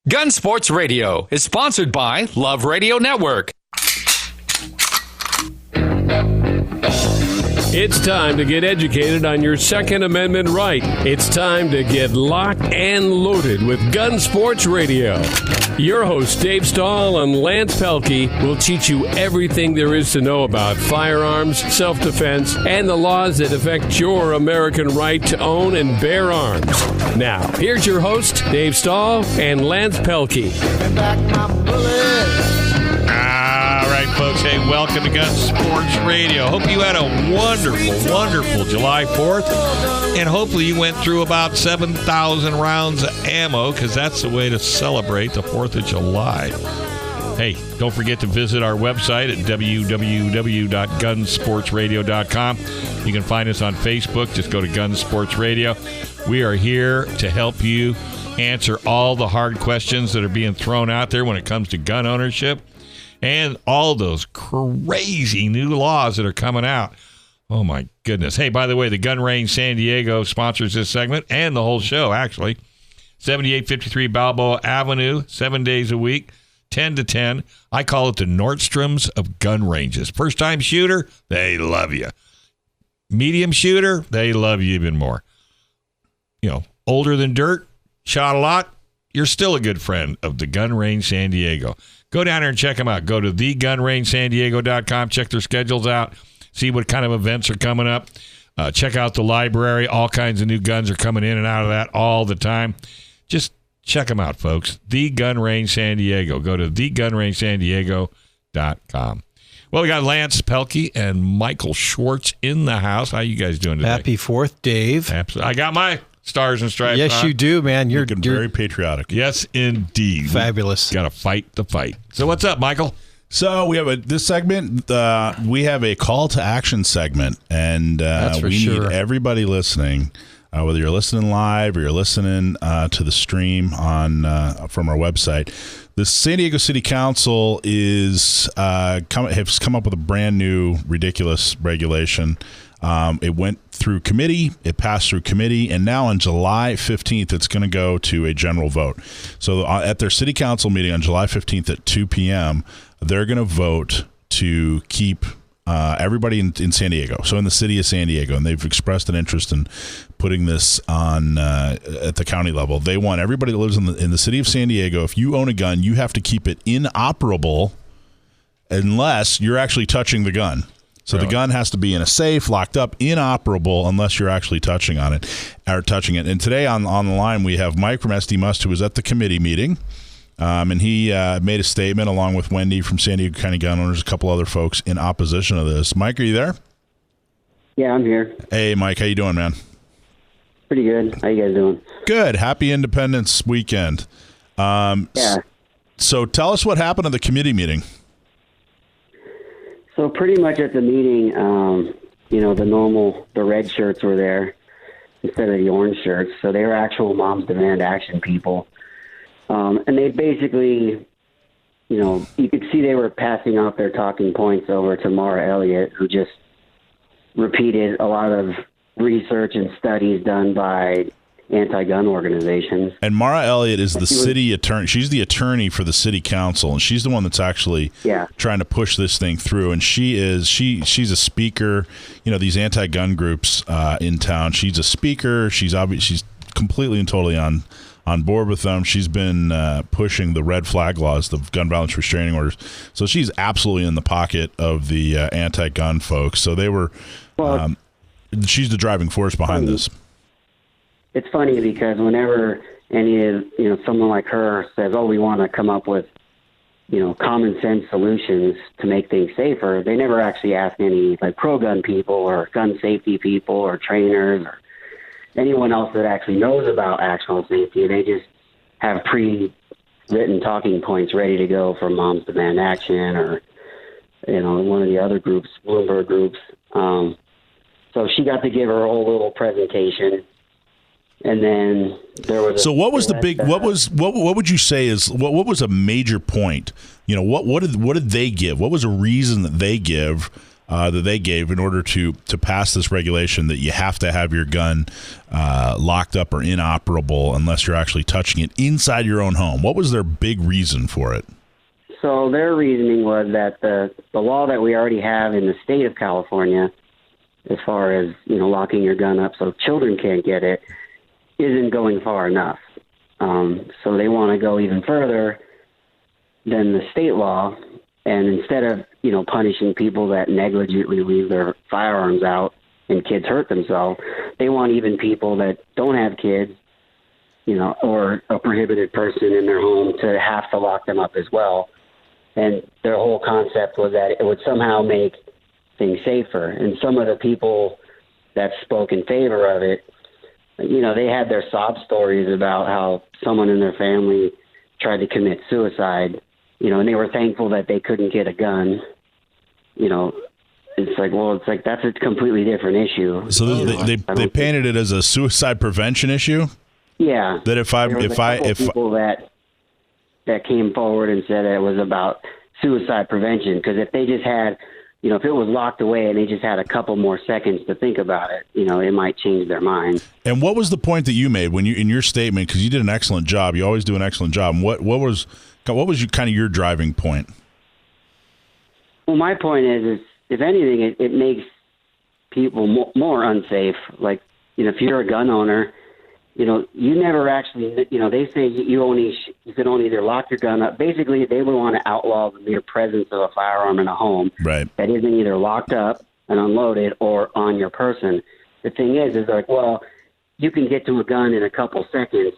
Gun Sports Radio is sponsored by Love Radio Network. It's time to get educated on your Second Amendment right. It's time to get locked and loaded with Gun Sports Radio. Your hosts, Dave Stahl and Lance Pelkey, will teach you everything there is to know about firearms, self-defense, and the laws that affect your American right to own and bear arms. Now, here's your host, Dave Stahl and Lance Pelkey. All right, folks. Hey, welcome to Gun Sports Radio. Hope you had a wonderful July 4th. And hopefully you went through about 7,000 rounds of ammo, because that's the way to celebrate the 4th of July. Hey, don't forget to visit our website at www.gunsportsradio.com. You can find us on Facebook. Just go to Gun Sports Radio. We are here to help you answer all the hard questions that are being thrown out there when it comes to gun ownership and all those crazy new laws that are coming out. Oh, my goodness. Hey, by the way, the Gun Range San Diego sponsors this segment and the whole show, actually. 7853 Balboa Avenue, 7 days a week, 10 to 10. I call it the Nordstrom's of gun ranges. First-time shooter, they love you. Medium shooter, they love you even more. You know, older than dirt, shot a lot, you're still a good friend of the Gun Range San Diego. Go down there and check them out. Go to thegunrangesandiego.com. Check their schedules out. See what kind of events are coming up. Check out the library. All kinds of new guns are coming in and out of that all the time. Just check them out, folks. The Gun Range San Diego. Go to thegunrangesandiego.com. Well, we got Lance Pelkey and Michael Schwartz in the house. How you guys doing today? Happy 4th, Dave. Absolutely. I got my stars and stripes. Yes, on. you do, man. You're very patriotic. Yes, indeed. Fabulous. Got to fight the fight. So what's up, Michael? So we have this segment. We have a call to action segment, and we need everybody listening, whether you're listening live or you're listening to the stream on from our website. The San Diego City Council has come up with a brand new ridiculous regulation. It went through committee, it passed through committee, and now on July 15th, it's going to go to a general vote. So at their city council meeting on July 15th at 2 p.m., they're going to vote to keep everybody in San Diego, so in the city of San Diego, and they've expressed an interest in putting this on at the county level. They want everybody that lives in the city of San Diego, if you own a gun, you have to keep it inoperable unless you're actually touching the gun. So The gun has to be in a safe, locked up, inoperable, unless you're actually touching it. And today on the line, we have Mike from SD Must, who was at the committee meeting. And he made a statement along with Wendy from San Diego County Gun Owners, a couple other folks in opposition to this. Mike, are you there? Yeah, I'm here. Hey, Mike, how you doing, man? Pretty good. How you guys doing? Good. Happy Independence Weekend. Yeah. So tell us what happened at the committee meeting. So pretty much at the meeting, the red shirts were there instead of the orange shirts. So they were actual Moms Demand Action people. And they basically, you could see they were passing out their talking points over to Mara Elliott, who just repeated a lot of research and studies done by anti-gun organizations. And Mara Elliott is the city attorney. She's the attorney for the city council, and she's the one that's actually trying to push this thing through. And she's a speaker. These anti-gun groups in town. She's a speaker. She's completely and totally on board with them. She's been pushing the red flag laws, the gun violence restraining orders. So she's absolutely in the pocket of the anti-gun folks. So they were. She's the driving force behind this. It's funny because whenever someone like her says, "Oh, we want to come up with, common sense solutions to make things safer," they never actually ask any pro-gun people or gun safety people or trainers or anyone else that actually knows about actual safety. They just have pre-written talking points ready to go from Moms Demand Action or one of the other groups, Bloomberg groups. So she got to give her whole little presentation. And then there was. So what was the big? What would you say is what was a major point? What did they give? What was a reason that they give that they gave in order to pass this regulation that you have to have your gun locked up or inoperable unless you're actually touching it inside your own home. What was their big reason for it? So their reasoning was that the law that we already have in the state of California, as far as, locking your gun up so children can't get it, isn't going far enough. So they want to go even further than the state law. And instead of, punishing people that negligently leave their firearms out and kids hurt themselves, they want even people that don't have kids, or a prohibited person in their home to have to lock them up as well. And their whole concept was that it would somehow make things safer. And some of the people that spoke in favor of it, they had their sob stories about how someone in their family tried to commit suicide, and they were thankful that they couldn't get a gun. It's like that's a completely different issue. So they painted it as a suicide prevention issue? Yeah. That if people that came forward and said it was about suicide prevention, because if they just had, if it was locked away and they just had a couple more seconds to think about it, it might change their mind. And what was the point that you made when you in your statement? Because you did an excellent job. You always do an excellent job. And what was your driving point? Well, my point is if anything, it makes people more unsafe. Like, if you're a gun owner, you never actually, they say you can only either lock your gun up. Basically, they would want to outlaw the mere presence of a firearm in a home that isn't either locked up and unloaded or on your person. The thing is like, well, you can get to a gun in a couple seconds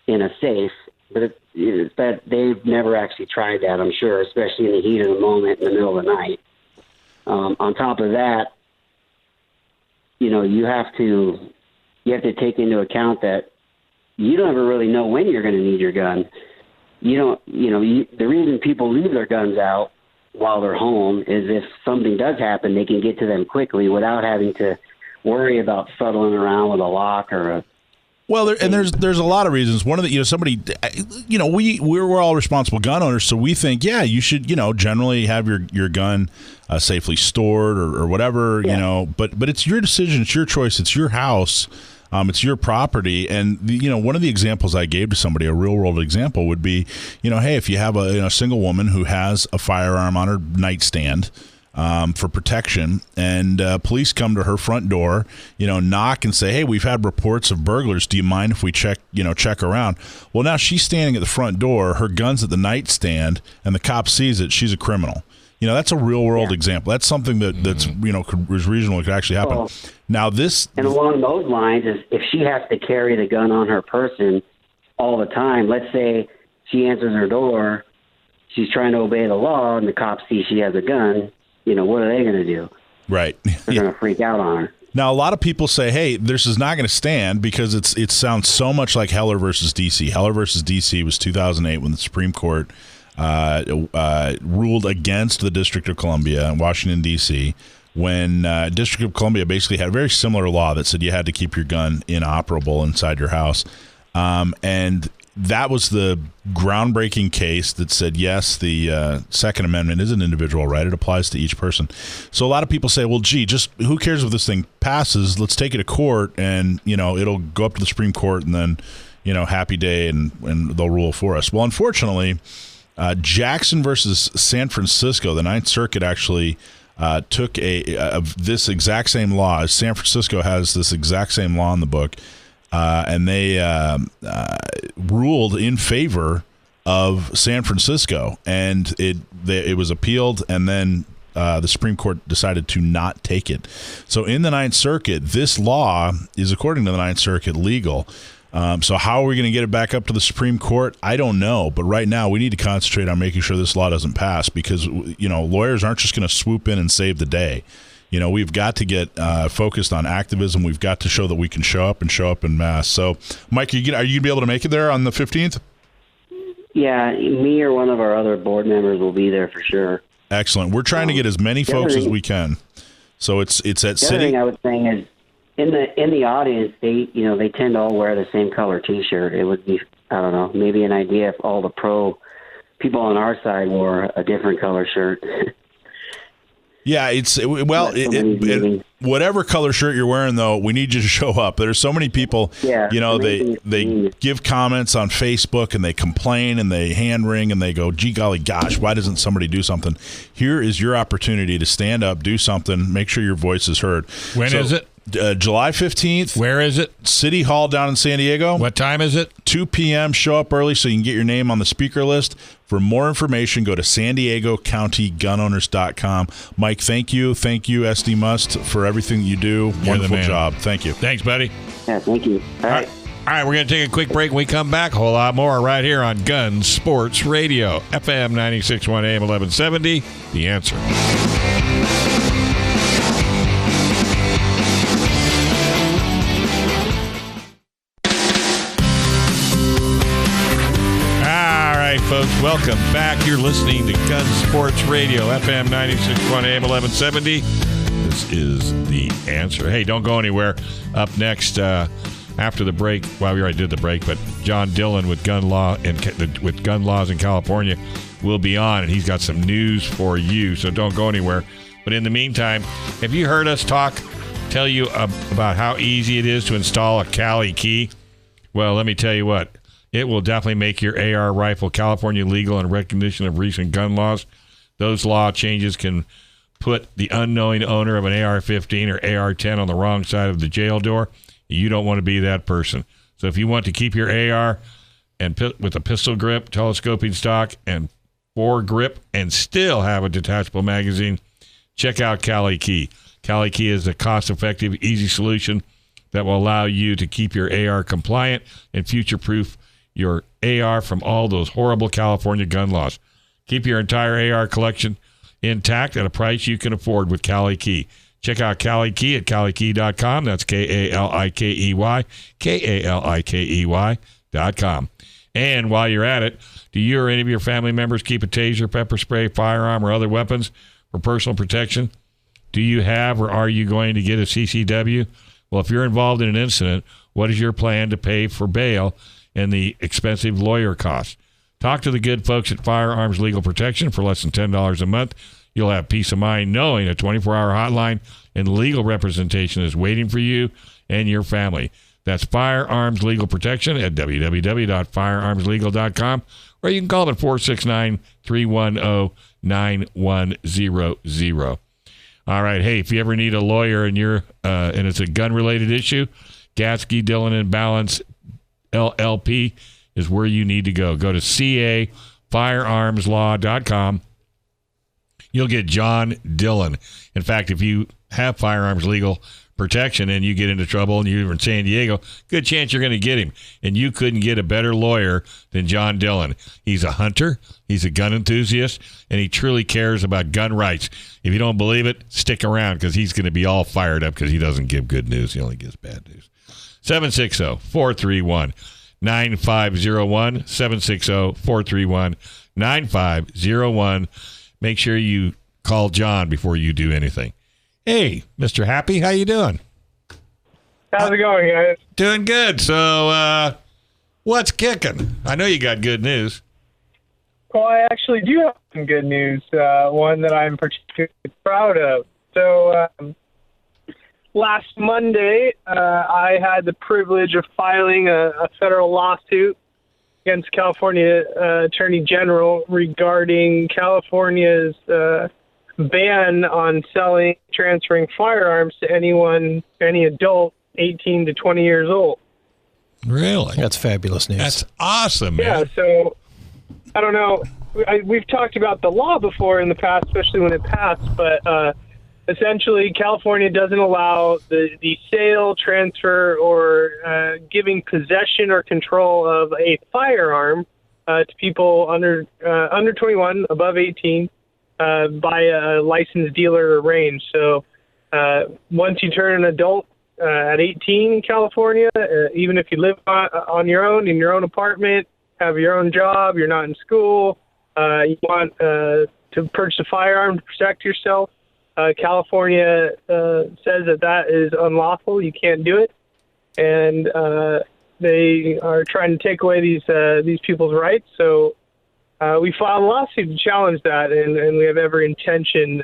in a safe, but it's that they've never actually tried that, I'm sure, especially in the heat of the moment in the middle of the night. On top of that, you have to take into account that you don't ever really know when you're going to need your gun. The reason people leave their guns out while they're home is if something does happen, they can get to them quickly without having to worry about fuddling around with a lock or a. Well, there's a lot of reasons. One of the we're all responsible gun owners, so we think you should generally have your gun safely stored or whatever But it's your decision, it's your choice, it's your house, it's your property. And one of the examples I gave to somebody, a real world example, would be hey, if you have a single woman who has a firearm on her nightstand. For protection, and police come to her front door, knock and say, hey, we've had reports of burglars. Do you mind if we check around? Well, now she's standing at the front door, her gun's at the nightstand, and the cop sees it. She's a criminal. That's a real world example. That's something that's is reasonable. It could actually happen. Well, now this, and along those lines, is if she has to carry the gun on her person all the time. Let's say she answers her door, she's trying to obey the law, and the cops see she has a gun. What are they going to do? Right. They're going to freak out on her. Now, a lot of people say, hey, this is not going to stand because it sounds so much like Heller versus D.C. Heller versus D.C. was 2008 when the Supreme Court ruled against the District of Columbia in Washington, D.C., when District of Columbia basically had a very similar law that said you had to keep your gun inoperable inside your house. And that was the groundbreaking case that said, yes, the Second Amendment is an individual right. It applies to each person. So a lot of people say, well, gee, just who cares if this thing passes? Let's take it to court and, it'll go up to the Supreme Court and then, happy day and they'll rule for us. Well, unfortunately, Jackson versus San Francisco, the Ninth Circuit actually took this exact same law. San Francisco has this exact same law in the book. And they ruled in favor of San Francisco, and it was appealed, and then the Supreme Court decided to not take it. So in the Ninth Circuit, this law is, according to the Ninth Circuit, legal. So how are we going to get it back up to the Supreme Court? I don't know, but right now we need to concentrate on making sure this law doesn't pass because lawyers aren't just going to swoop in and save the day. We've got to get focused on activism. We've got to show that we can show up in mass. So, Mike, are you going to be able to make it there on the 15th? Yeah, me or one of our other board members will be there for sure. Excellent. We're trying to get as many folks as we can. So it's at the City. The other thing I was saying is in the audience, they tend to all wear the same color T-shirt. It would be, I don't know, maybe an idea if all the pro people on our side wore a different color shirt. Yeah, whatever color shirt you're wearing, though, we need you to show up. There's so many people, they give comments on Facebook and they complain and they hand wring and they go, gee golly gosh, why doesn't somebody do something? Here is your opportunity to stand up, do something, make sure your voice is heard. When is it? July 15th. Where is it? City Hall down in San Diego. What time is it? 2 p.m. Show up early so you can get your name on the speaker list. For more information, go to SanDiegoCountyGunOwners.com. Mike, thank you. Thank you, SD Must, for everything you do. Wonderful job. Thank you. Thanks, buddy. Yeah, thank you. All right. All right, we're going to take a quick break. When we come back, a whole lot more right here on Gun Sports Radio, FM 96.1 AM 1170. The Answer. Folks, welcome back. You're listening to Gun Sports Radio, FM 96.1 AM 1170. This is The Answer. Hey, don't go anywhere. Up next, after the break, well, we already did the break, but John Dillon with gun laws in California will be on, and he's got some news for you, so don't go anywhere. But in the meantime, have you heard us tell you about how easy it is to install a Cali key? Well, let me tell you what. It will definitely make your AR rifle California legal in recognition of recent gun laws. Those law changes can put the unknowing owner of an AR-15 or AR-10 on the wrong side of the jail door. You don't want to be that person. So if you want to keep your AR and with a pistol grip, telescoping stock, and foregrip, and still have a detachable magazine, check out Cali Key. Cali Key is a cost-effective, easy solution that will allow you to keep your AR compliant and future-proof your AR from all those horrible California gun laws. Keep your entire AR collection intact at a price you can afford with Cali Key. Check out Cali Key at CaliKey.com. That's KALIKEY, KALIKEY.com. And while you're at it, do you or any of your family members keep a taser, pepper spray, firearm, or other weapons for personal protection? Do you have or are you going to get a CCW? Well, if you're involved in an incident, what is your plan to pay for bail and the expensive lawyer costs? Talk to the good folks at Firearms Legal Protection for less than $10 a month. You'll have peace of mind knowing a 24-hour hotline and legal representation is waiting for you and your family. That's Firearms Legal Protection at www.firearmslegal.com, or you can call them at 469-310-9100. All right, hey, if you ever need a lawyer and and it's a gun-related issue, Gatsky, Dillon, and Balance LLP is where you need to go. Go to cafirearmslaw.com. You'll get John Dillon. In fact, if you have firearms legal protection and you get into trouble and you're in San Diego, good chance you're going to get him. And you couldn't get a better lawyer than John Dillon. He's a hunter, he's a gun enthusiast, and he truly cares about gun rights. If you don't believe it, stick around because he's going to be all fired up because he doesn't give good news. He only gives bad news. 760-431-9501, 760-431-9501. Make sure you call John before you do anything. Hey, Mr. Happy, how you doing? How's it going, guys? Doing good. So, what's kicking? I know you got good news. Well, I actually do have some good news, one that I'm particularly proud of. So, last Monday, I had the privilege of filing a federal lawsuit against California Attorney General regarding California's ban on selling, transferring firearms to any adult 18 to 20 years old. Really? That's fabulous news. That's awesome, man. Yeah, so I don't know. We've talked about the law before in the past, especially when it passed, but essentially California doesn't allow the sale, transfer, or giving possession or control of a firearm to people under 21, above 18, by a licensed dealer or range. So once you turn an adult at 18 in California, even if you live on your own, in your own apartment, have your own job, you're not in school, you want to purchase a firearm to protect yourself, California says that is unlawful. You can't do it. And they are trying to take away these people's rights. So we filed a lawsuit to challenge that, and we have every intention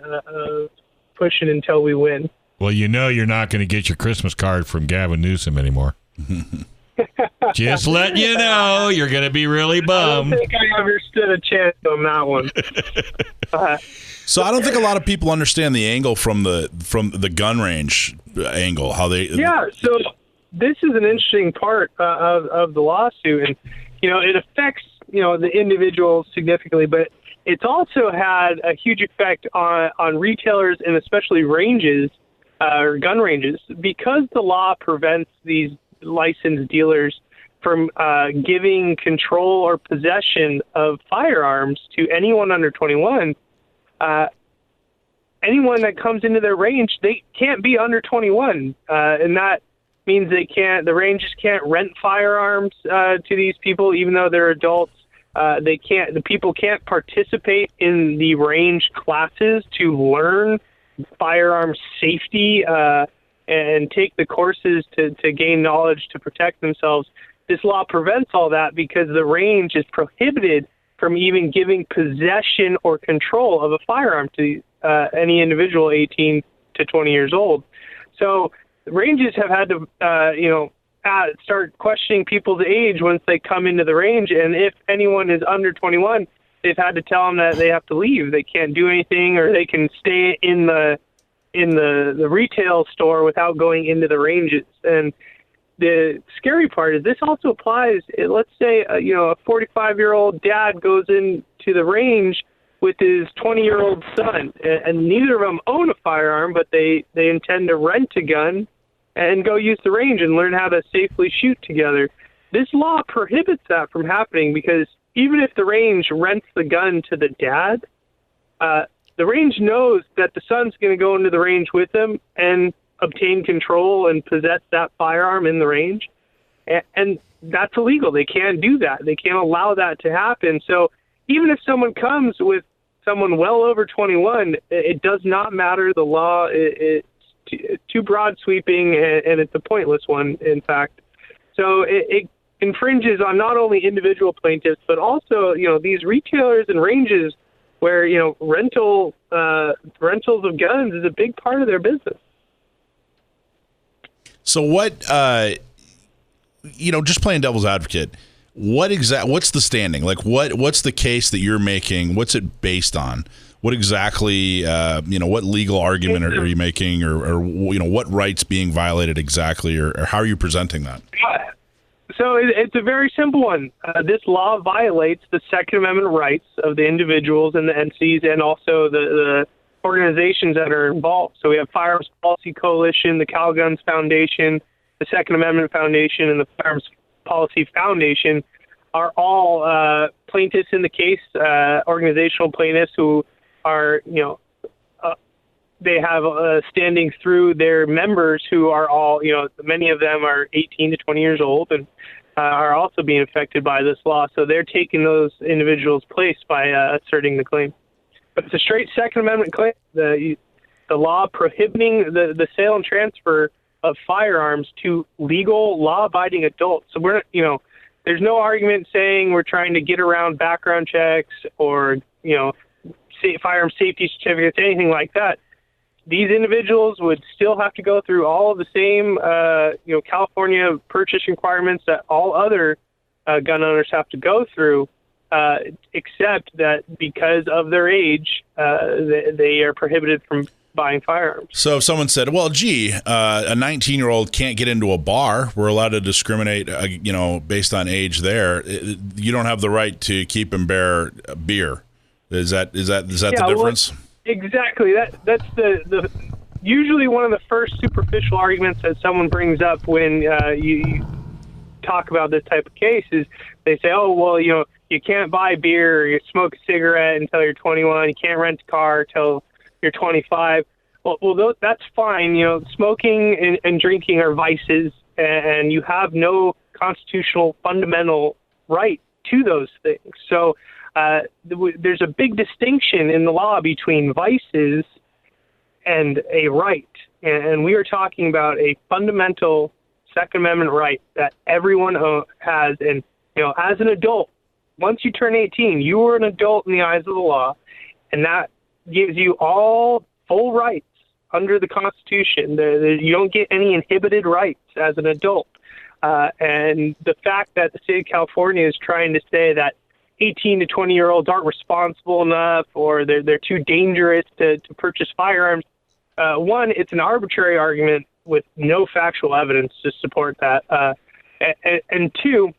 pushing until we win. Well, you're not going to get your Christmas card from Gavin Newsom anymore. Just letting you know, you're going to be really bummed. I don't think I ever stood a chance on that one. So I don't think a lot of people understand the angle from the gun range angle. How they So this is an interesting part of the lawsuit, and it affects the individual significantly, but it's also had a huge effect on retailers and especially ranges or gun ranges, because the law prevents these licensed dealers from giving control or possession of firearms to anyone under 21. Anyone that comes into their range, they can't be under 21, and that means the ranges can't rent firearms to these people, even though they're adults. The people can't participate in the range classes to learn firearm safety and take the courses to gain knowledge to protect themselves. This law prevents all that because the range is prohibited from even giving possession or control of a firearm to any individual 18 to 20 years old. So ranges have had to, start questioning people's age once they come into the range. And if anyone is under 21, they've had to tell them that they have to leave. They can't do anything, or they can stay in the retail store without going into the ranges. And the scary part is this also applies. Let's say a 45-year-old dad goes into the range with his 20-year-old son, and neither of them own a firearm, but they intend to rent a gun and go use the range and learn how to safely shoot together. This law prohibits that from happening, because even if the range rents the gun to the dad, the range knows that the son's going to go into the range with him and obtain control and possess that firearm in the range. And that's illegal. They can't do that. They can't allow that to happen. So even if someone comes with someone well over 21, it does not matter. The law it's too broad sweeping, and it's a pointless one, in fact. So it infringes on not only individual plaintiffs, but also, these retailers and ranges where, rentals of guns is a big part of their business. So what, just playing devil's advocate, what's the standing? Like what's the case that you're making? What's it based on? What exactly, what legal argument are you making, or what rights being violated exactly, or how are you presenting that? So it's a very simple one. This law violates the Second Amendment rights of the individuals and the entities, and also the organizations that are involved. So we have Firearms Policy Coalition, the Cal Guns Foundation, the Second Amendment Foundation, and the Firearms Policy Foundation are all plaintiffs in the case, organizational plaintiffs who are, they have standing through their members who are all, many of them are 18 to 20 years old and are also being affected by this law. So they're taking those individuals' place by asserting the claim. But it's a straight Second Amendment claim. The law prohibiting the sale and transfer of firearms to legal, law-abiding adults. So we're, there's no argument saying we're trying to get around background checks or, firearm safety certificates, anything like that. These individuals would still have to go through all of the same, California purchase requirements that all other gun owners have to go through, except that because of their age, they are prohibited from buying firearms. So if someone said, well, gee, a 19-year-old can't get into a bar, we're allowed to discriminate, based on age there. You don't have the right to keep and bear beer. Is that the difference? Well, exactly. That's the usually one of the first superficial arguments that someone brings up when you talk about this type of case is they say, oh, well, you can't buy beer or you smoke a cigarette until you're 21. You can't rent a car until you're 25. Well, that's fine. Smoking and drinking are vices, and you have no constitutional fundamental right to those things. So there's a big distinction in the law between vices and a right. And we are talking about a fundamental Second Amendment right that everyone has. And, as an adult, once you turn 18, you are an adult in the eyes of the law, and that gives you all full rights under the Constitution. You don't get any inhibited rights as an adult. And the fact that the state of California is trying to say that 18 to 20-year-olds aren't responsible enough or they're too dangerous to purchase firearms, one, it's an arbitrary argument with no factual evidence to support that. And two,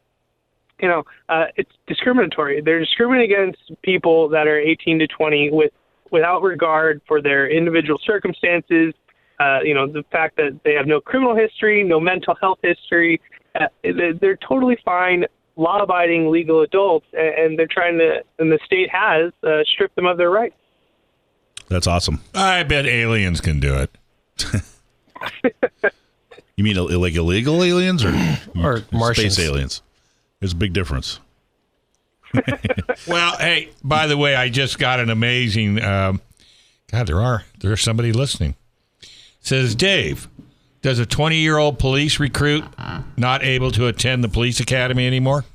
it's discriminatory. They're discriminating against people that are 18 to 20 without regard for their individual circumstances. The fact that they have no criminal history, no mental health history. They're totally fine, law-abiding legal adults, and they're trying to, and the state has stripped them of their rights. That's awesome. I bet aliens can do it. You mean like illegal aliens or Martians? Space aliens? There's a big difference. Well, hey, by the way, I just got an amazing. There's somebody listening. Says, Dave, does a 20-year-old police recruit not able to attend the police academy anymore?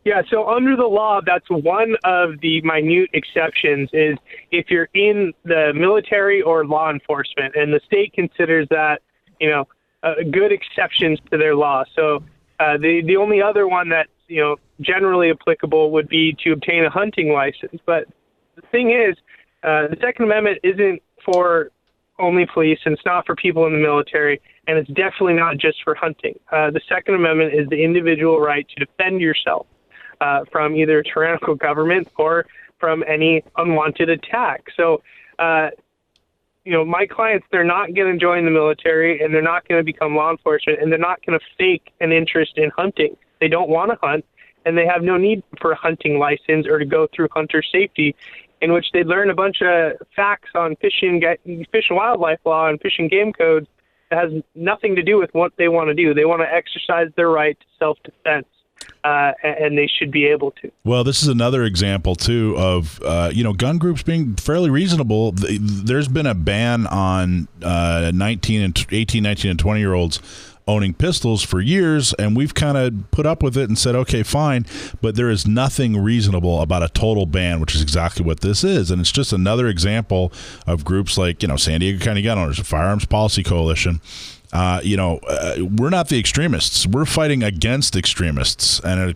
Yeah, so under the law, that's one of the minute exceptions is if you're in the military or law enforcement, and the state considers that, good exceptions to their law. So the only other one that's, generally applicable would be to obtain a hunting license. But the thing is, the Second Amendment isn't for only police, and it's not for people in the military, and it's definitely not just for hunting. The Second Amendment is the individual right to defend yourself from either a tyrannical government or from any unwanted attack. So, my clients, they're not going to join the military, and they're not going to become law enforcement, and they're not going to fake an interest in hunting. They don't want to hunt, and they have no need for a hunting license or to go through hunter safety, in which they learn a bunch of facts on fish and wildlife law and fish and game codes that has nothing to do with what they want to do. They want to exercise their right to self-defense, and they should be able to. Well, this is another example, too, of, gun groups being fairly reasonable. There's been a ban on 18, 19, and 20-year-olds owning pistols for years, and we've kind of put up with it and said, okay, fine, but there is nothing reasonable about a total ban, which is exactly what this is. And it's just another example of groups like, San Diego County Gun Owners, the Firearms Policy Coalition. We're not the extremists. We're fighting against extremists, and a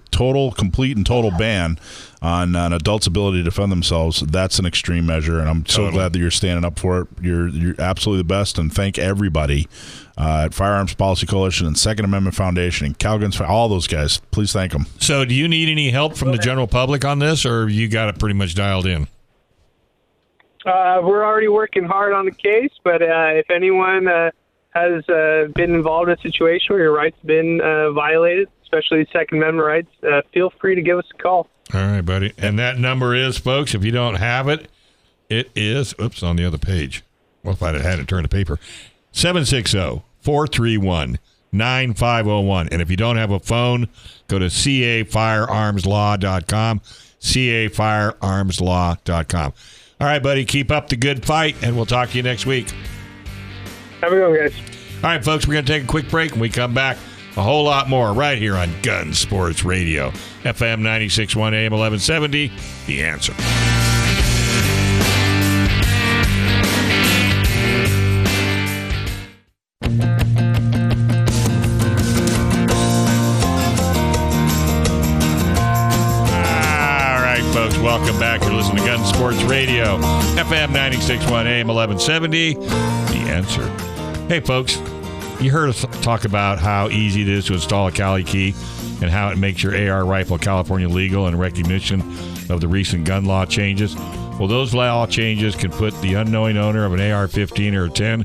complete and total ban on adults' ability to defend themselves, that's an extreme measure, and I'm so glad that you're standing up for it. You're absolutely the best, and thank everybody at Firearms Policy Coalition and Second Amendment Foundation and Calguns, all those guys. Please thank them. So do you need any help from the general public on this, or you got it pretty much dialed in? We're already working hard on the case, but if anyone has been involved in a situation where your rights have been violated, especially Second Amendment rights, feel free to give us a call. All right, buddy. And that number is, folks, if you don't have it, it is, on the other page. Well, if I'd have had it turned to paper, 760-431-9501. And if you don't have a phone, go to cafirearmslaw.com, cafirearmslaw.com. All right, buddy, keep up the good fight, and we'll talk to you next week. Have a good one, guys. All right, folks, we're going to take a quick break. When we come back, a whole lot more right here on Gun Sports Radio. FM 96.1 AM 1170, The Answer. All right, folks, welcome back. You're listening to Gun Sports Radio. FM 96.1 AM 1170, The Answer. Hey, folks, you heard us talk about how easy it is to install a Cali key and how it makes your AR rifle California legal in recognition of the recent gun law changes. Well, those law changes can put the unknowing owner of an AR-15 or a 10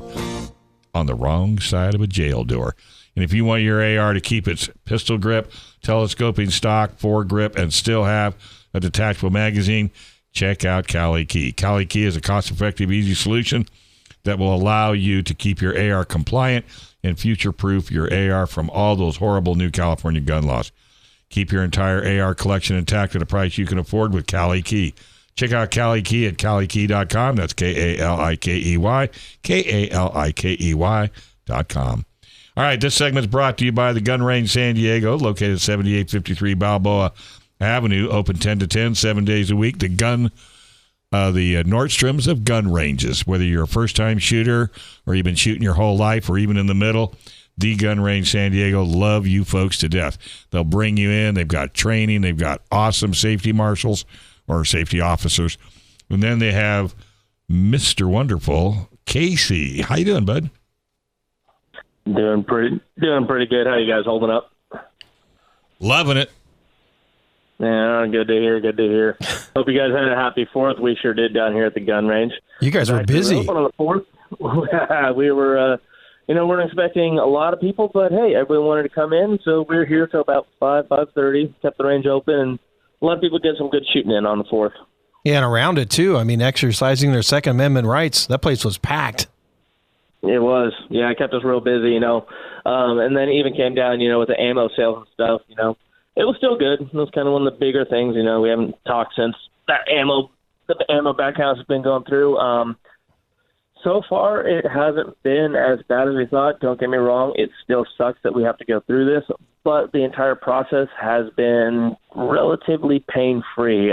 on the wrong side of a jail door. And if you want your AR to keep its pistol grip, telescoping stock, foregrip, and still have a detachable magazine, check out Cali Key. Cali Key is a cost-effective, easy solution that will allow you to keep your AR compliant and future-proof your AR from all those horrible new California gun laws. Keep your entire AR collection intact at a price you can afford with Cali Key. Check out Cali Key at CaliKey.com. That's K-A-L-I-K-E-Y, K-A-L-I-K-E-Y.com. All right, this segment's brought to you by the Gun Range San Diego, located at 7853 Balboa Avenue, open 10 to 10, 7 days a week. The Gun the Nordstroms of gun ranges. Whether you're a first-time shooter or you've been shooting your whole life or even in the middle, the Gun Range San Diego love you folks to death. They'll bring you in. They've got training. They've got awesome safety marshals or safety officers. And then they have Mr. Wonderful, Casey. How you doing, bud? Doing pretty good. How you guys holding up? Loving it. Yeah, good to hear. Hope you guys had a happy 4th. We sure did down here at the gun range. You guys were busy. On the 4th. We were, weren't expecting a lot of people, but hey, everyone wanted to come in, so we were here till about 5:30. Kept the range open, and a lot of people did some good shooting in on the 4th. Yeah, and around it too. I mean, exercising their Second Amendment rights. That place was packed. It was. Yeah, it kept us real busy, and then it even came down, with the ammo sales and stuff, It was still good. It was kind of one of the bigger things. We haven't talked since the ammo backhouse has been going through. So far, it hasn't been as bad as we thought. Don't get me wrong. It still sucks that we have to go through this, but the entire process has been relatively pain-free.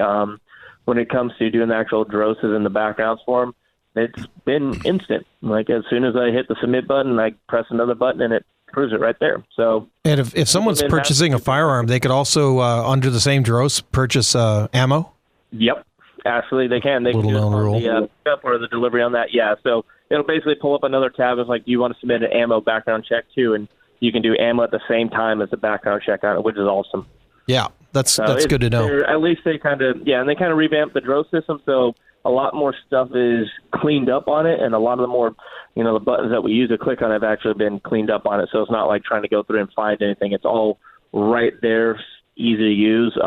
When it comes to doing the actual droses and the backgrounds for them, it's been instant. Like, as soon as I hit the submit button, I press another button, and it proves it right there. So, and if someone's purchasing a firearm, they could also, under the same dross, purchase ammo? Yep. Actually, they can. They can do it on the pickup or the delivery on that. Yeah. So it'll basically pull up another tab. It's like, do you want to submit an ammo background check too? And you can do ammo at the same time as the background check on it, which is awesome. Yeah, that's good to know. At least they kind of revamped the DRO system, so a lot more stuff is cleaned up on it, and a lot of the more, the buttons that we use to click on have actually been cleaned up on it. So it's not like trying to go through and find anything. It's all right there, easy to use.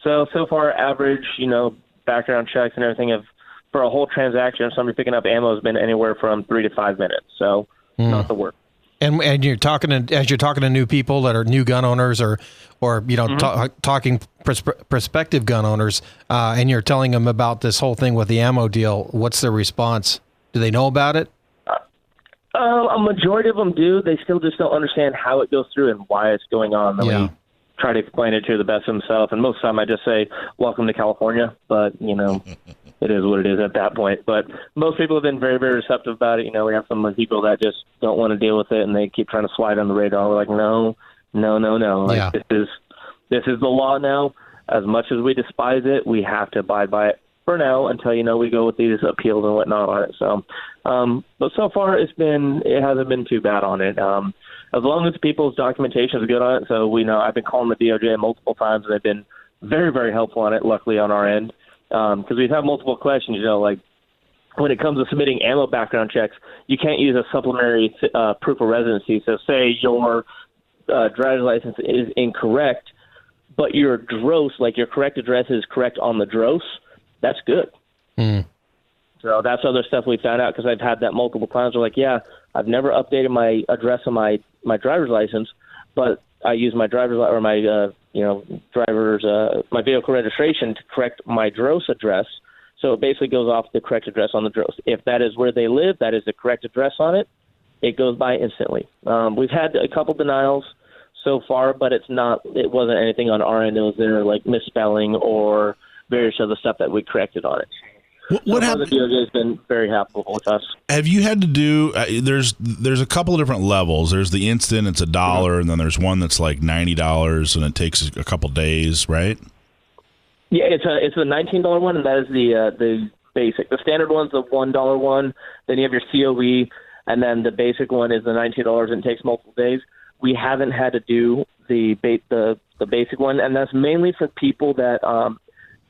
So far, average, background checks and everything for a whole transaction, somebody picking up ammo has been anywhere from 3 to 5 minutes. So not the work. And you're talking to new people that are new gun owners or talking prospective gun owners, and you're telling them about this whole thing with the ammo deal. What's their response? Do they know about it? A majority of them do. They still just don't understand how it goes through and why it's going on. We try to explain it to the best of themselves, and most of the time I just say, "Welcome to California," but it is what it is at that point. But most people have been very, very receptive about it. We have some people that just don't want to deal with it, and they keep trying to slide on the radar. We're like, no. Like, this is the law now. As much as we despise it, we have to abide by it for now until, we go with these appeals and whatnot on it. So, but so far it hasn't been too bad on it. As long as people's documentation is good on it. So I've been calling the DOJ multiple times, and they've been very, very helpful on it, luckily on our end. Because we've had multiple questions, like when it comes to submitting ammo background checks, you can't use a supplementary proof of residency. So say your driver's license is incorrect, but your DROS, like your correct address is correct on the DROS, that's good. So that's other stuff we found out because I've had that multiple times. We're like, yeah, I've never updated my address on my driver's license, but I use my driver's or my my vehicle registration to correct my DROS address. So it basically goes off the correct address on the DROS. If that is where they live, that is the correct address on it. It goes by instantly. We've had a couple denials so far, but it wasn't anything on our end. It was their misspelling or various other stuff that we corrected on it. What happened? The DOJ has been very happy with us. Have you had to do? There's a couple of different levels. There's the instant, it's $1, and then there's one that's like $90, and it takes a couple days, right? Yeah, it's the $19 one, and that is the basic. The standard one's the $1 one. Then you have your COE, and then the basic one is the $19, and it takes multiple days. We haven't had to do the basic one, and that's mainly for people that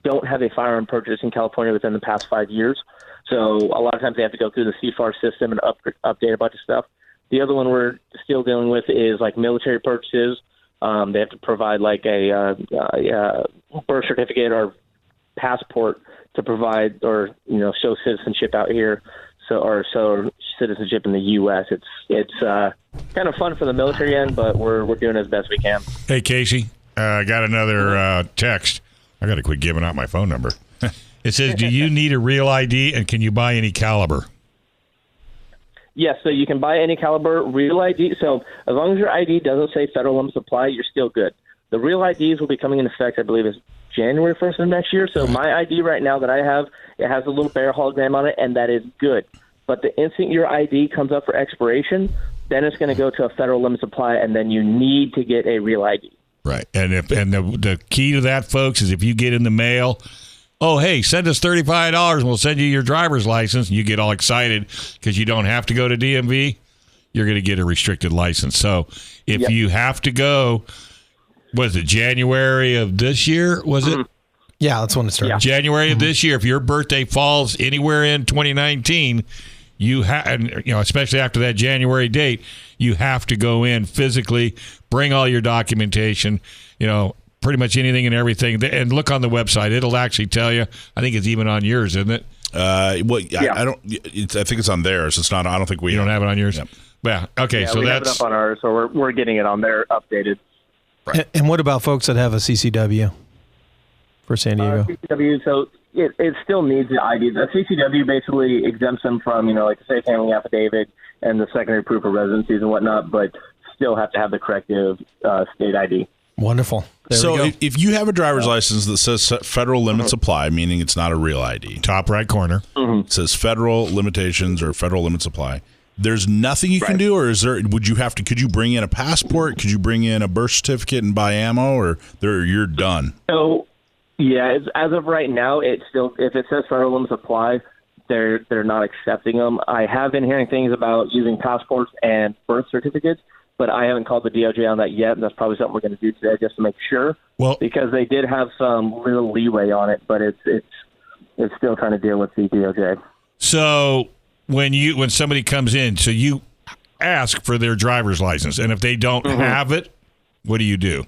don't have a firearm purchase in California within the past 5 years. So a lot of times they have to go through the CFAR system and update a bunch of stuff. The other one we're still dealing with is like military purchases. They have to provide like a birth certificate or passport to provide or show citizenship out here. So citizenship in the U.S. It's kind of fun for the military end, but we're doing as best we can. Hey Casey, I got another text. I got to quit giving out my phone number. It says, do you need a real ID, and can you buy any caliber? Yes, so you can buy any caliber real ID. So as long as your ID doesn't say Federal Limit Supply, you're still good. The real IDs will be coming into effect, I believe, is January 1st of next year. So my ID right now that I have, it has a little bear hologram on it, and that is good. But the instant your ID comes up for expiration, then it's going to go to a federal limit supply, and then you need to get a real ID. Right. And the key to that, folks, is if you get in the mail, oh, hey, send us $35 and we'll send you your driver's license, and you get all excited because you don't have to go to DMV, you're going to get a restricted license. So if you have to go, was it January of this year, was it? Yeah, that's when it started. January of this year, if your birthday falls anywhere in 2019, you have, especially after that January date, you have to go in physically, bring all your documentation, pretty much anything and everything, and look on the website. It'll actually tell you. I think it's even on yours, isn't it? I don't. I think it's on theirs. It's not. I don't think we. You don't have it on yours. Yep. Yeah. Okay. Yeah, so we that's have it up on ours. So we're getting it on there updated. Right. And what about folks that have a CCW for San Diego? CCW. So it still needs the ID. The CCW basically exempts them from like the safe handling affidavit and the secondary proof of residencies and whatnot, but still have to have the corrective state ID. Wonderful. So if you have a driver's license that says federal limit supply, meaning it's not a real ID, top right corner, it says federal limitations or federal limit supply, there's nothing you can do, or could you bring in a passport? Could you bring in a birth certificate and buy ammo, or you're done? So, yeah, as of right now, it's still, if it says federal limit supply, they're not accepting them. I have been hearing things about using passports and birth certificates, but I haven't called the DOJ on that yet, and that's probably something we're going to do today just to make sure. Well, because they did have some little leeway on it, but it's still trying to deal with the DOJ. So when somebody comes in, so you ask for their driver's license, and if they don't have it, what do?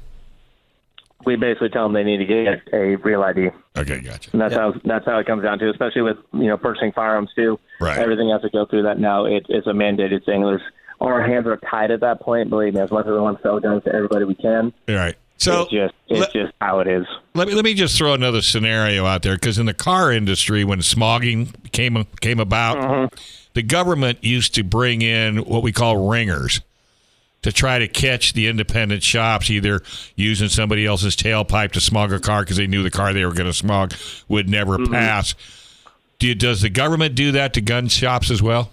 We basically tell them they need to get a real ID. Okay, gotcha. And that's how it comes down to, especially with purchasing firearms too. Right. Everything has to go through that now. It's a mandated thing. Our hands are tied at that point. Believe me, as much as we want to sell guns to everybody we can. All right. So it's just how it is. Let me just throw another scenario out there, because in the car industry, when smogging came about, the government used to bring in what we call ringers to try to catch the independent shops, either using somebody else's tailpipe to smog a car because they knew the car they were going to smog would never pass. Does the government do that to gun shops as well?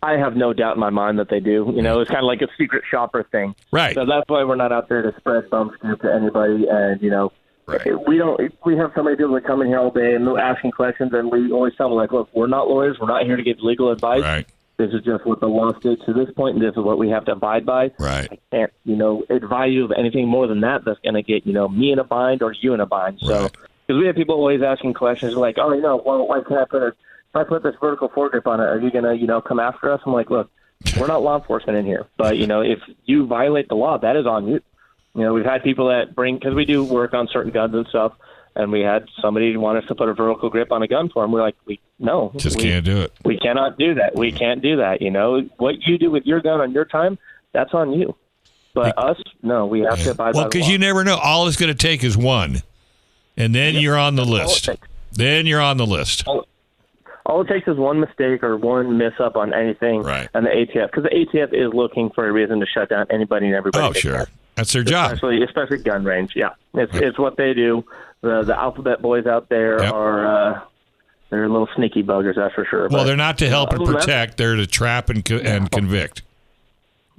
I have no doubt in my mind that they do. It's kind of like a secret shopper thing. Right. So that's why we're not out there to spread bum scoop to anybody. And, we have so many people that come in here all day and they're asking questions, and we always tell them, look, we're not lawyers. We're not here to give legal advice. Right. This is just what the law states to this point, and this is what we have to abide by. Right. I can't, advise you of anything more than that. That's going to get, me in a bind or you in a bind. So, because we have people always asking questions like, why can't I if I put this vertical foregrip on it, are you going to, come after us? I'm like, look, we're not law enforcement in here. But, if you violate the law, that is on you. We've had people that because we do work on certain guns and stuff, and we had somebody want us to put a vertical grip on a gun for them. We're like, we can't do it. We cannot do that. We can't do that. What you do with your gun on your time, that's on you. But us, no, we have to abide by the law. Well, because you never know. All it's going to take is one, and then you're on the list. Then you're on the list. All it takes is one mistake or one miss up on anything, right? And the ATF, because the ATF is looking for a reason to shut down anybody and everybody. Oh, sure. That's their job. Especially gun range, yeah. It's what they do. The alphabet boys out there are they're little sneaky buggers, that's for sure. Well, they're not to help and protect. They're to trap and convict.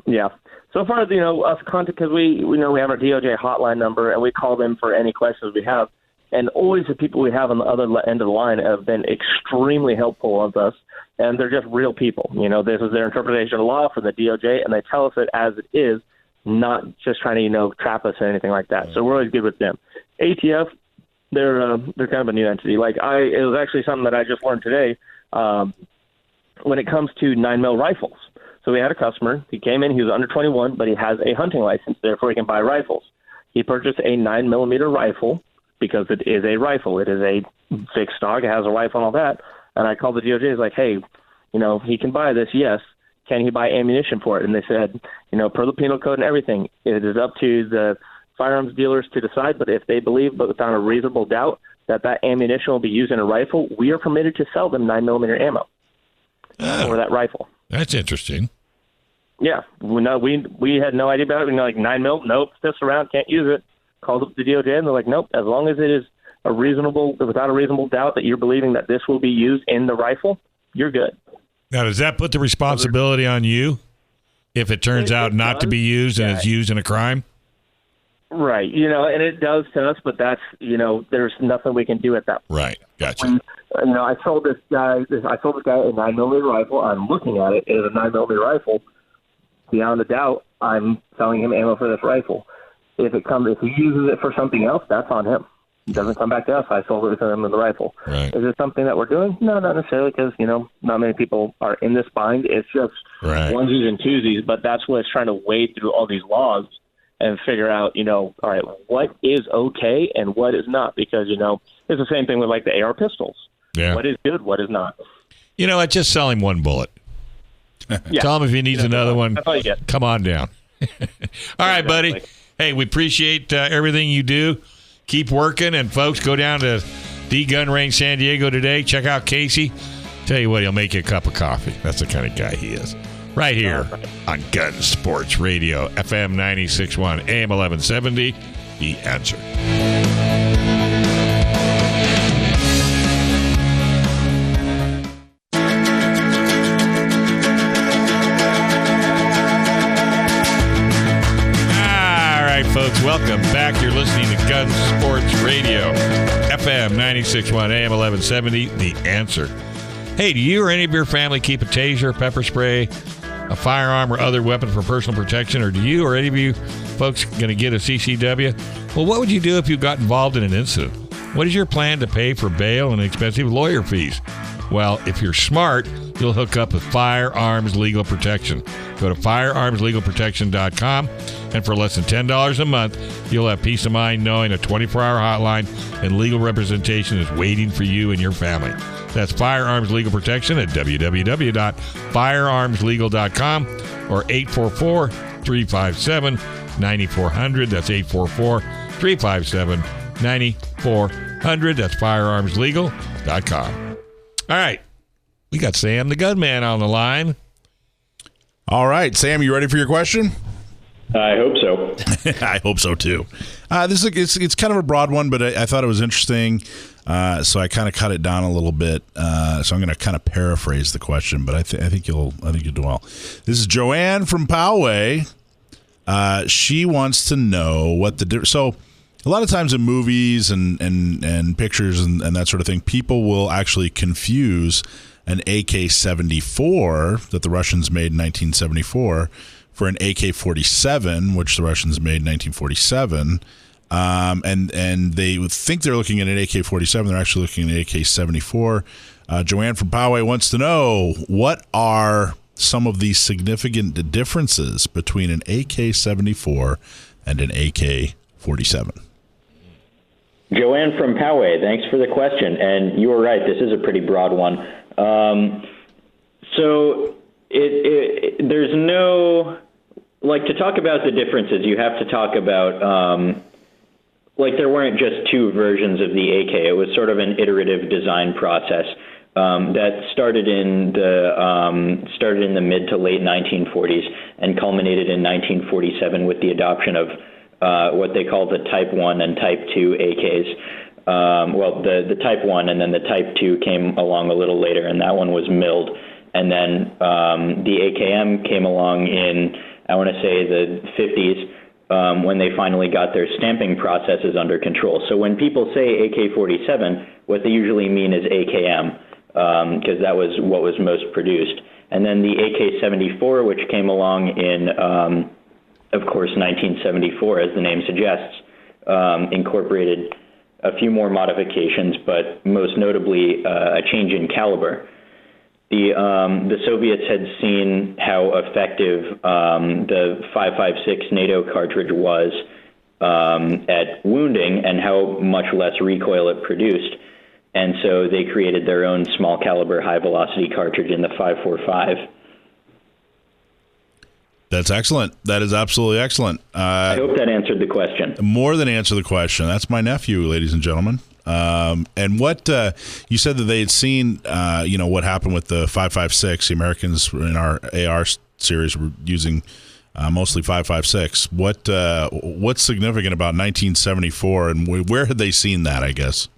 Yeah. So far, us contact, because we know we have our DOJ hotline number, and we call them for any questions we have. And always the people we have on the other end of the line have been extremely helpful with us, and they're just real people. This is their interpretation of law from the DOJ, and they tell us it as it is, not just trying to, trap us or anything like that. So we're always good with them. ATF, they're kind of a new entity. It was actually something that I just learned today when it comes to 9mm rifles. So we had a customer. He came in. He was under 21, but he has a hunting license. Therefore, he can buy rifles. He purchased a 9mm rifle because it is a rifle. It is a fixed stock. It has a rifle and all that. And I called the DOJ. He's like, hey, he can buy this, yes. Can he buy ammunition for it? And they said, per the penal code and everything, it is up to the firearms dealers to decide. But if they believe, but without a reasonable doubt, that ammunition will be used in a rifle, we are permitted to sell them 9mm ammo for that rifle. That's interesting. Yeah, we had no idea about it. We're like 9mm, nope, this around, can't use it. Called up the DOJ, and they're like, nope, as long as it is without a reasonable doubt that you're believing that this will be used in the rifle, you're good. Now, does that put the responsibility on you if it turns out not to be used and it's used in a crime? Right, and it does to us, but that's, there's nothing we can do at that point. Right, gotcha. I told this guy a 9mm rifle. I'm looking at it. It is a 9mm rifle. Beyond a doubt, I'm selling him ammo for this rifle. If he uses it for something else, that's on him. It doesn't come back to us. I sold it to him in the rifle. Right. Is it something that we're doing? No, not necessarily, because not many people are in this bind. It's just onesies and twosies. But that's what it's trying to wade through all these laws and figure out, all right, what is okay and what is not, because it's the same thing with like the AR pistols. Yeah. What is good, what is not. I just sell him one bullet. Tell him if he needs another one. That's all you get. Come on down. All right, buddy. Hey, we appreciate everything you do. Keep working, and folks, go down to the Gun Range San Diego today. Check out Casey. Tell you what, he'll make you a cup of coffee. That's the kind of guy he is. Right here on Gun Sports Radio, FM 96.1, AM 1170. The Answer. Folks, welcome back. You're listening to Gun Sports Radio, FM 96.1, AM 1170, The Answer. Hey, do you or any of your family keep a taser, pepper spray, a firearm, or other weapon for personal protection? Or do you or any of you folks going to get a CCW? Well, what would you do if you got involved in an incident? What is your plan to pay for bail and expensive lawyer fees? Well, if you're smart, you'll hook up with Firearms Legal Protection. Go to firearmslegalprotection.com, and for less than $10 a month, you'll have peace of mind knowing a 24-hour hotline and legal representation is waiting for you and your family. That's Firearms Legal Protection at www.firearmslegal.com or 844-357-9400. That's 844-357-9400. That's firearmslegal.com. All right. We got Sam the Gunman on the line. All right, Sam, you ready for your question? I hope so. I hope so too. It's kind of a broad one, but I thought it was interesting, so I kind of cut it down a little bit. So I'm going to kind of paraphrase the question, but I think you'll do well. This is Joanne from Poway. She wants to know what so a lot of times in movies and pictures and that sort of thing, people will actually confuse an AK-74 that the Russians made in 1974 for an AK-47, which the Russians made in 1947. And they would think they're looking at an AK-47. They're actually looking at an AK-74. Joanne from Poway wants to know, what are some of the significant differences between an AK-74 and an AK-47? Joanne from Poway, thanks for the question. And you were right, this is a pretty broad one. So there's no, to talk about the differences, you have to talk about, there weren't just two versions of the AK. It was sort of an iterative design process that started in the mid to late 1940s and culminated in 1947 with the adoption of what they call the Type 1 and Type 2 AKs. The Type 1 and then the Type 2 came along a little later, and that one was milled. And then the AKM came along in, I want to say, the 50s when they finally got their stamping processes under control. So when people say AK-47, what they usually mean is AKM, because that was what was most produced. And then the AK-74, which came along in, of course, 1974, as the name suggests, incorporated a few more modifications, but most notably a change in caliber. The Soviets had seen how effective the 5.56 NATO cartridge was at wounding and how much less recoil it produced. And so they created their own small caliber high velocity cartridge in the 5.45. That's excellent. That is absolutely excellent. I hope that answered the question. More than answered the question. That's my nephew, ladies and gentlemen. And what you said that they had seen, what happened with the 5.56. The Americans in our AR series were using mostly 5.56. What's significant about 1974, and where had they seen that, I guess?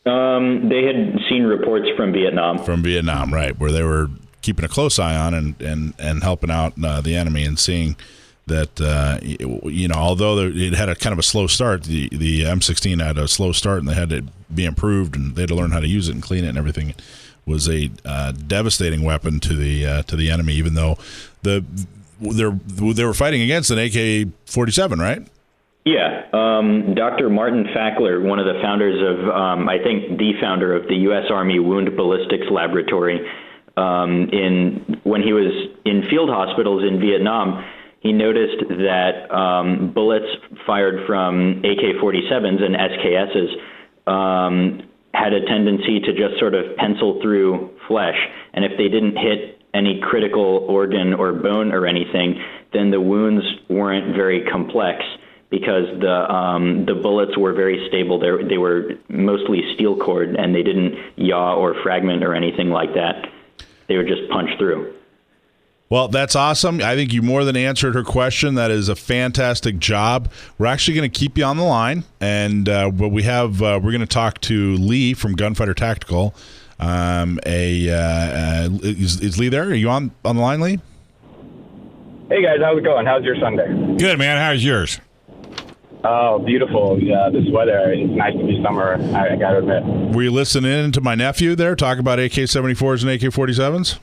They had seen reports from Vietnam. From Vietnam, right, where they were keeping a close eye on and helping out the enemy, and seeing that, although it had a kind of a slow start, the M16 had a slow start, and they had to be improved, and they had to learn how to use it and clean it and everything. It was a devastating weapon to the enemy, even though they were fighting against an AK-47, right? Yeah. Dr. Martin Fackler, one of the founders of, I think the founder of the U.S. Army Wound Ballistics Laboratory, when he was in field hospitals in Vietnam, he noticed that bullets fired from AK-47s and SKSs had a tendency to just sort of pencil through flesh. And if they didn't hit any critical organ or bone or anything, then the wounds weren't very complex, because the bullets were very stable. They were mostly steel cord, and they didn't yaw or fragment or anything like that. They would just punch through. Well, that's awesome. I think you more than answered her question. That is a fantastic job. We're actually going to keep you on the line, and we're going to talk to Lee from Gunfighter Tactical. Is Lee there? Are you on the line, Lee? Hey guys, how's it going? How's your Sunday? Good, man. How's yours? Oh, beautiful. This weather, it's nice to be summer, I got to admit. Were you listening to my nephew there talk about AK-74s and AK-47s?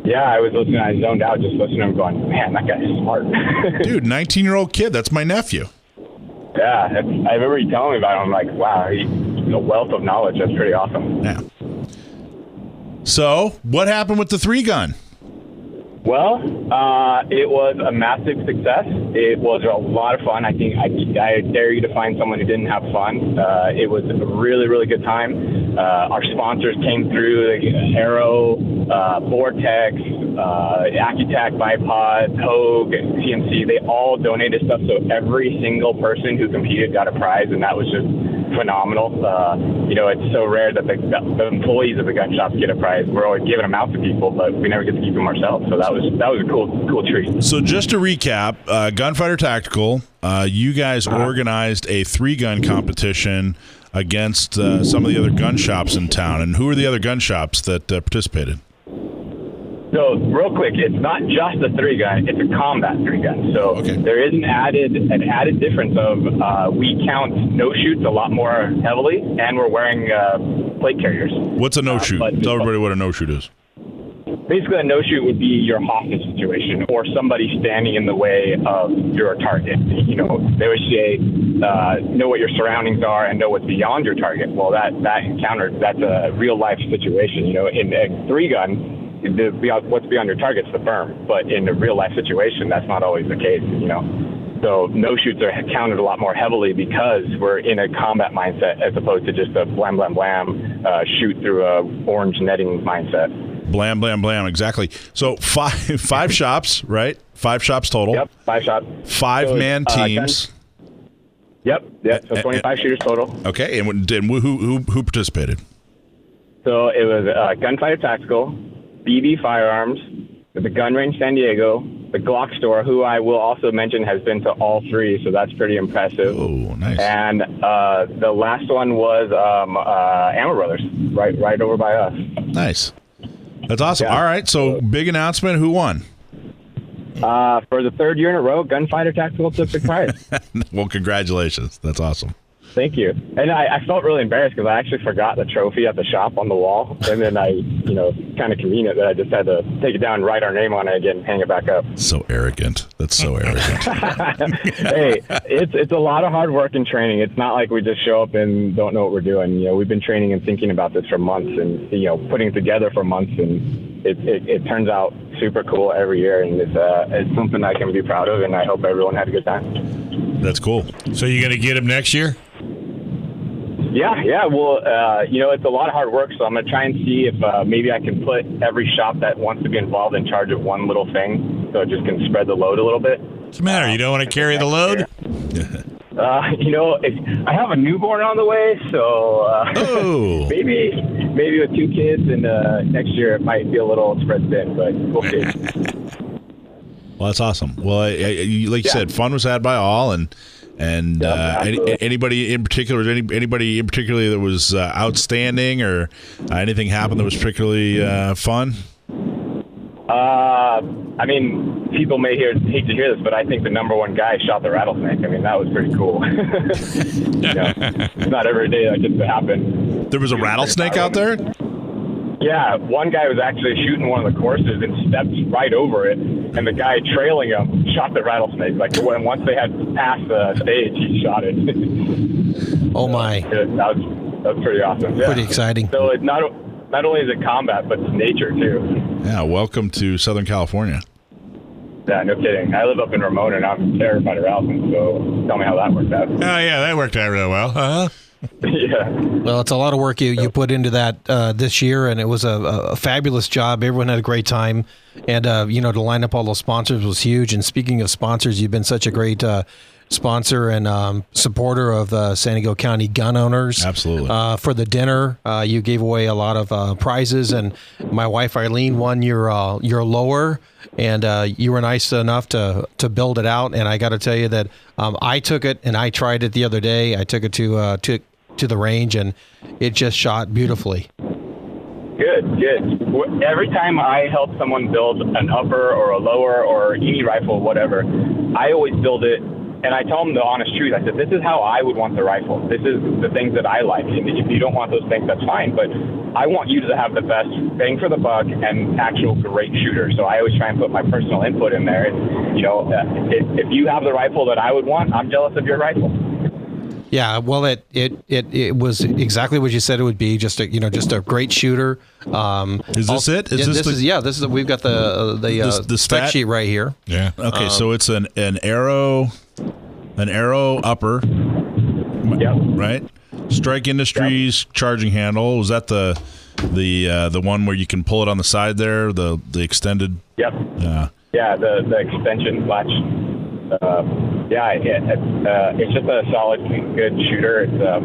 Yeah, I was listening. I zoned out just listening to him going, man, that guy's smart. Dude, 19-year-old kid. That's my nephew. Yeah, I remember you telling me about him. I'm like, wow, he's a wealth of knowledge. That's pretty awesome. Yeah. So, what happened with the 3-gun? Well, it was a massive success. It was a lot of fun. I think I dare you to find someone who didn't have fun. It was a really, really good time. Our sponsors came through, Arrow, Vortex, Accutac, Bipod, Hogue, CMC. They all donated stuff, so every single person who competed got a prize, and that was just phenomenal. It's so rare that the employees of the gun shops get a prize. We're always giving them out to people, but we never get to keep them ourselves. So that was a cool treat. So just to recap, Gunfighter Tactical, you guys organized a 3-gun competition against some of the other gun shops in town. And who are the other gun shops that participated? So real quick, it's not just a 3-gun; it's a combat 3-gun. So there is an added difference of we count no shoots a lot more heavily, and we're wearing plate carriers. What's a no shoot? Tell everybody what a no shoot is. Basically, a no shoot would be your hostage situation, or somebody standing in the way of your target. They would say, know what your surroundings are and know what's beyond your target. Well, that's a real life situation. In a 3-gun. What's beyond your target's the berm, but in a real life situation, that's not always the case. So no shoots are counted a lot more heavily because we're in a combat mindset as opposed to just a blam blam blam shoot through a orange netting mindset. Blam blam blam, exactly. So five shops, right? 5 shops total. Yep, 5 shops. 5-man teams. Yep. So 25 shooters total. Okay, and who participated? So it was Gunfighter Tactical, BB Firearms, the Gun Range San Diego, the Glock Store, who I will also mention has been to all 3, so that's pretty impressive. Oh, nice. And the last one was Ammo Brothers, right over by us. Nice. That's awesome. Yeah. All right, so big announcement. Who won? For the 3rd year in a row, Gunfighter Tactical took the prize. Well, congratulations. That's awesome. Thank you. And I felt really embarrassed because I actually forgot the trophy at the shop on the wall. And then kind of convenient that I just had to take it down and write our name on it again and hang it back up. So arrogant. That's so arrogant. Hey, it's a lot of hard work and training. It's not like we just show up and don't know what we're doing. We've been training and thinking about this for months and, putting it together for months. And it turns out super cool every year. And it's something I can be proud of. And I hope everyone had a good time. That's cool. So you're going to get him next year? Yeah. Well, it's a lot of hard work, so I'm going to try and see if maybe I can put every shop that wants to be involved in charge of one little thing, so it just can spread the load a little bit. What's the matter? You don't want to carry the load? I have a newborn on the way, so maybe with 2 kids, and next year it might be a little spread thin, but we'll see. Well, that's awesome. Well, like you said, fun was had by all, and anybody in particular, that was outstanding, or anything happened that was particularly fun? I mean, people may hate to hear this, but I think the number one guy shot the rattlesnake. I mean, that was pretty cool. It's not every day that gets to happen. There was a rattlesnake out there? Yeah, one guy was actually shooting one of the courses and stepped right over it, and the guy trailing him shot the rattlesnake. Like, once they had passed the stage, he shot it. Oh, my. That was pretty awesome. Yeah. Pretty exciting. So it's not only is it combat, but it's nature, too. Yeah, welcome to Southern California. Yeah, no kidding. I live up in Ramona, and I'm terrified of rattlesnakes, so tell me how that worked out. Oh, yeah, that worked out real well. Uh-huh. Yeah. Well, it's a lot of work you put into that this year, and it was a fabulous job. Everyone had a great time, and to line up all those sponsors was huge. And speaking of sponsors, you've been such a great sponsor and supporter of San Diego County gun owners. Absolutely. For the dinner, you gave away a lot of prizes, and my wife Eileen won your lower, and you were nice enough to build it out. And I got to tell you that I took it and I tried it the other day. I took it to the range, and it just shot beautifully. Good. Every time I help someone build an upper or a lower or any rifle, whatever, I always build it. And I tell them the honest truth. I said, this is how I would want the rifle. This is the things that I like. And if you don't want those things, that's fine. But I want you to have the best bang for the buck and actual great shooter. So I always try and put my personal input in there. And, if you have the rifle that I would want, I'm jealous of your rifle. Yeah, well, it was exactly what you said it would be. Just a great shooter. Is this it? This is we've got the spec sheet right here. Yeah. Okay, so it's an arrow upper. Yep. Right. Strike Industries charging handle. Was that the one where you can pull it on the side there? The extended. Yep. Yeah. Yeah. The extension latch. It's just a solid, good shooter. It's the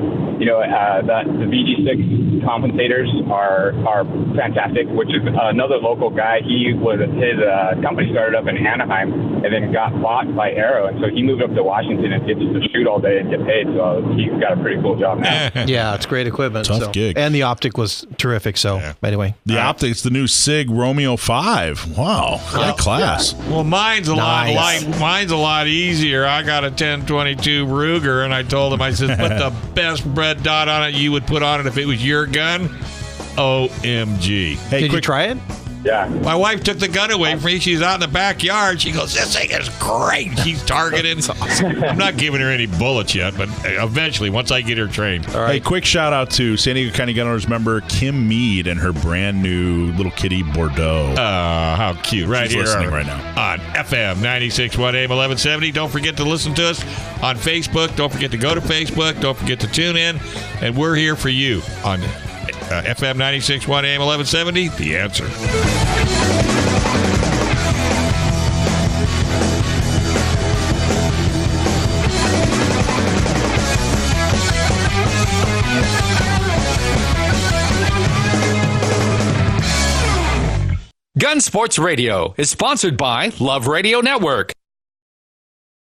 VG6 compensators are fantastic. Which is another local guy. His company started up in Anaheim and then got bought by Arrow, and so he moved up to Washington and gets to shoot all day and get paid. So he's got a pretty cool job now. Yeah, it's great equipment. Tough gig, and the optic was terrific. So anyway, the optic's the new SIG Romeo 5. Wow, high class. Yeah. Well, mine's a lot light. Mine's a lot easier. I got a 1022 Ruger, and I told him, I said, put the best red dot on it you would put on it if it was your gun. OMG. Hey, did you try it? Yeah. My wife took the gun away from me. She's out in the backyard. She goes, this thing is great. She's targeting. Awesome. I'm not giving her any bullets yet, but eventually, once I get her trained. All right. Hey, quick shout out to San Diego County Gun Owners member Kim Mead and her brand new little kitty Bordeaux. How cute. Right She's here listening right now. On FM 96.1 AM 1170. Don't forget to listen to us on Facebook. Don't forget to go to Facebook. Don't forget to tune in. And we're here for you on FM 96.1 AM 1170, The Answer. Gun Sports Radio is sponsored by Love Radio Network.